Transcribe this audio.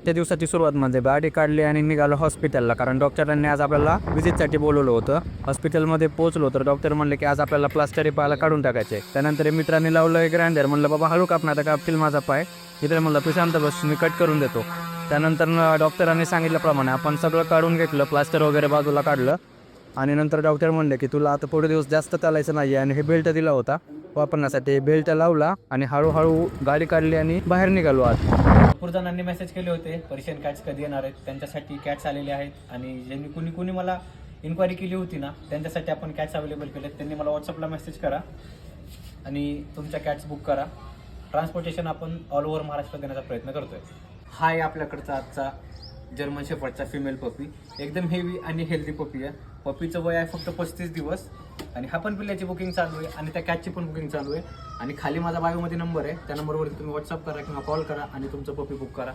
आजच्या दिवसाची सुरुवात म्हणजे गाडी काढली आणि निघालो हॉस्पिटलला, कारण डॉक्टरांनी आज आपल्याला विजिटसाठी बोलवलं होतं. हॉस्पिटलमध्ये पोहोचलो तर डॉक्टर म्हणले की आज आपल्याला प्लास्टर पायाला काढून टाकायचे. त्यानंतर मित्रांनी लावलं एक ग्राइंडर. म्हणलं बाबा हळू काप ना, आता कापतील माझा पाय. इथे म्हणलं तू शांत बस, मी कट करून देतो. त्यानंतर डॉक्टरांनी सांगितल्याप्रमाणे आपण सगळं काढून घेतलं, प्लास्टर वगैरे बाजूला काढलं. आणि नंतर डॉक्टर म्हणले की तुला आता पुढे दिवस जास्त चालायचं नाही आहे, आणि हे बेल्ट दिला होता वापरण्यासाठी. बेल्ट लावला आणि हळूहळू गाडी काढली आणि बाहेर निघालो. आज भरपूर जणांनी मेसेज केले होते पर्शियन कॅट्स कधी येणार आहेत, त्यांच्यासाठी कॅट्स आलेले आहेत. आणि ज्यांनी कुणी मला इन्क्वायरी केली होती ना, त्यांच्यासाठी आपण कॅट्स अवेलेबल केलेत. त्यांनी मला व्हॉट्सअपला मेसेज करा आणि तुमच्या कॅट्स बुक करा. ट्रान्सपोर्टेशन आपण ऑल ओव्हर महाराष्ट्र देण्याचा प्रयत्न करतोय. हा आहे आपल्याकडचा आजचा जर्मन शेफर्डचा फिमेल पपी. एकदम हेवी आणि हेल्दी पपी आहे. पपीचं वय आहे फक्त 35 दिवस. आणि हा पण पिल्ल्याची बुकिंग चालू आहे आणि त्या कॅटची पण बुकिंग चालू आहे. आणि खाली माझा बायोमध्ये नंबर आहे, त्या नंबरवरती तुम्ही व्हॉट्सअप करा किंवा कॉल करा आणि तुमचं पपी बुक करा.